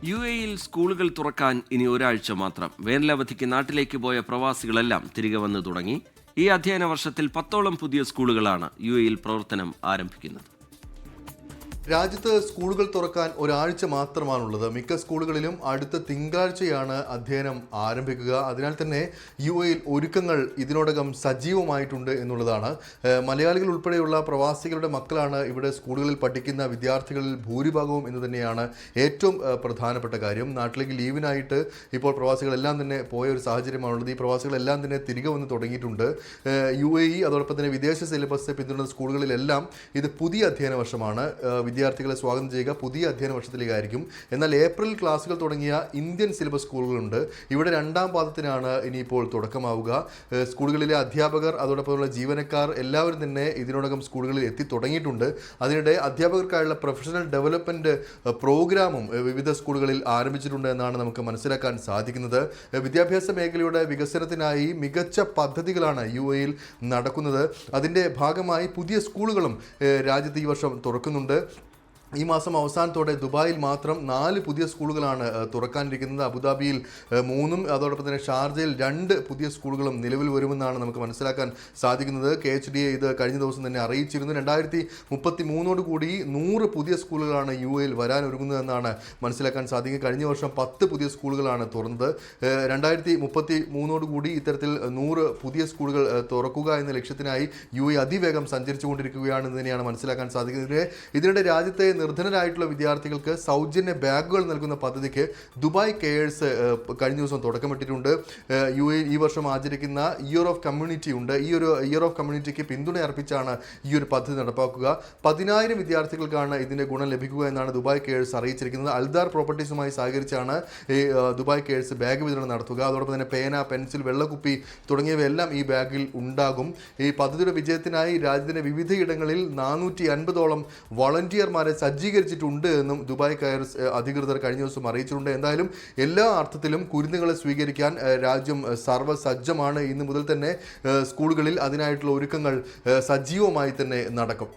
യു.എയിൽ സ്കൂളുകൾ തുറക്കാൻ ഇനി ഒരാഴ്ച മാത്രം. വേനലവധിക്ക് നാട്ടിലേക്ക് പോയ പ്രവാസികളെല്ലാം തിരികെ വന്നു തുടങ്ങി. ഈ അധ്യയന വർഷത്തിൽ 10ഓളം പുതിയ സ്കൂളുകളാണ് യു.എയിൽ പ്രവർത്തനം ആരംഭിക്കുന്നത്. രാജ്യത്ത് സ്കൂളുകൾ തുറക്കാൻ ഒരാഴ്ച മാത്രമാണുള്ളത്. മിക്ക സ്കൂളുകളിലും അടുത്ത തിങ്കളാഴ്ചയാണ് അധ്യയനം ആരംഭിക്കുക. അതിനാൽ തന്നെ യു.എയിൽ ഒരുക്കങ്ങൾ ഇതിനോടകം സജീവമായിട്ടുണ്ട് എന്നുള്ളതാണ്. മലയാളികൾ ഉൾപ്പെടെയുള്ള പ്രവാസികളുടെ മക്കളാണ് ഇവിടെ സ്കൂളുകളിൽ പഠിക്കുന്ന വിദ്യാർത്ഥികളിൽ ഭൂരിഭാഗവും എന്ന് തന്നെയാണ് ഏറ്റവും പ്രധാനപ്പെട്ട കാര്യം. നാട്ടിലേക്ക് ലീവിനായിട്ട് ഇപ്പോൾ പ്രവാസികളെല്ലാം തന്നെ പോയ ഒരു സാഹചര്യമാണുള്ളത്. ഈ പ്രവാസികളെല്ലാം തന്നെ തിരികെ വന്ന് തുടങ്ങിയിട്ടുണ്ട്. യു.എ.ഇ അതോടൊപ്പം തന്നെ വിദേശ സിലബസ് പിന്തുടരുന്ന സ്കൂളുകളിലെല്ലാം ഇത് പുതിയ അധ്യയന വർഷമാണ്. വിദ്യാർത്ഥികളെ സ്വാഗതം ചെയ്യുക പുതിയ അധ്യയന വർഷത്തിലേക്കായിരിക്കും. എന്നാൽ ഏപ്രിൽ ക്ലാസുകൾ തുടങ്ങിയ ഇന്ത്യൻ സിലബസ് സ്കൂളുകളുണ്ട്. ഇവിടെ രണ്ടാം പാദത്തിനാണ് ഇനിയിപ്പോൾ തുടക്കമാവുക. സ്കൂളുകളിലെ അധ്യാപകർ അതോടൊപ്പമുള്ള ജീവനക്കാർ എല്ലാവരും തന്നെ ഇതിനോടകം സ്കൂളുകളിൽ എത്തി തുടങ്ങിയിട്ടുണ്ട്. അതിനിടെ അധ്യാപകർക്കായുള്ള പ്രൊഫഷണൽ ഡെവലപ്മെൻറ്റ് പ്രോഗ്രാമും വിവിധ സ്കൂളുകളിൽ ആരംഭിച്ചിട്ടുണ്ട് എന്നാണ് നമുക്ക് മനസ്സിലാക്കാൻ സാധിക്കുന്നത്. വിദ്യാഭ്യാസ മേഖലയുടെ വികസനത്തിനായി മികച്ച പദ്ധതികളാണ് യു.എയിൽ നടക്കുന്നത്. അതിൻ്റെ ഭാഗമായി പുതിയ സ്കൂളുകളും രാജ്യത്ത് ഈ വർഷം തുറക്കുന്നുണ്ട്. ഈ മാസം അവസാനത്തോടെ ദുബായിൽ മാത്രം 4 പുതിയ സ്കൂളുകളാണ് തുറക്കാനിരിക്കുന്നത്. അബുദാബിയിൽ 3 അതോടൊപ്പം തന്നെ ഷാർജയിൽ 2 പുതിയ സ്കൂളുകളും നിലവിൽ വരുമെന്നാണ് നമുക്ക് മനസ്സിലാക്കാൻ സാധിക്കുന്നത്. KHDA ഇത് കഴിഞ്ഞ ദിവസം തന്നെ അറിയിച്ചിരുന്നു. 2033 കൂടി 100 പുതിയ സ്കൂളുകളാണ് യു.എയിൽ വരാനൊരുങ്ങുന്നതെന്നാണ് മനസ്സിലാക്കാൻ സാധിക്കുന്നത്. കഴിഞ്ഞ വർഷം 10 പുതിയ സ്കൂളുകളാണ് തുറന്നത്. 2033 കൂടി ഇത്തരത്തിൽ 100 പുതിയ സ്കൂളുകൾ തുറക്കുക എന്ന ലക്ഷ്യത്തിനായി യു.എ അതിവേഗം സഞ്ചരിച്ചുകൊണ്ടിരിക്കുകയാണെന്ന് തന്നെയാണ് മനസ്സിലാക്കാൻ സാധിക്കുന്നത്. ഇതിനിടെ രാജ്യത്തെ നിർധനരായിട്ടുള്ള വിദ്യാർത്ഥികൾക്ക് സൗജന്യ ബാഗുകൾ നൽകുന്ന പദ്ധതിക്ക് ദുബായ് കെയേഴ്സ് കഴിഞ്ഞ ദിവസം തുടക്കമിട്ടിട്ടുണ്ട്. യു.എ ഈ വർഷം ആചരിക്കുന്ന ഇയർ ഓഫ് കമ്മ്യൂണിറ്റി ഉണ്ട്. ഈ ഒരു ഇയർ ഓഫ് കമ്മ്യൂണിറ്റിക്ക് പിന്തുണ അർപ്പിച്ചാണ് ഈ ഒരു പദ്ധതി നടപ്പാക്കുക. 10,000 വിദ്യാർത്ഥികൾക്കാണ് ഇതിൻ്റെ ഗുണം ലഭിക്കുക എന്നാണ് ദുബായ് കെയേഴ്സ് അറിയിച്ചിരിക്കുന്നത്. അൽദാർ പ്രോപ്പർട്ടീസുമായി സഹകരിച്ചാണ് ഈ ദുബായ് കെയേഴ്സ് ബാഗ് വിതരണം നടത്തുക. അതോടൊപ്പം തന്നെ പേന, പെൻസിൽ, വെള്ളക്കുപ്പി തുടങ്ങിയവയെല്ലാം ഈ ബാഗിൽ ഉണ്ടാകും. ഈ പദ്ധതിയുടെ വിജയത്തിനായി രാജ്യത്തിൻ്റെ വിവിധയിടങ്ങളിൽ 450ഓളം വളണ്ടിയർമാരെ സജ്ജീകരിച്ചിട്ടുണ്ട് എന്നും ദുബായ് കെയേഴ്സ് അധികൃതർ കഴിഞ്ഞ ദിവസം അറിയിച്ചിട്ടുണ്ട്. എന്തായാലും എല്ലാ അർത്ഥത്തിലും കുരുന്നുകളെ സ്വീകരിക്കാൻ രാജ്യം സർവ്വസജ്ജമാണ്. ഇന്ന് മുതൽ തന്നെ സ്കൂളുകളിൽ അതിനായിട്ടുള്ള ഒരുക്കങ്ങൾ സജീവമായി തന്നെ നടക്കും.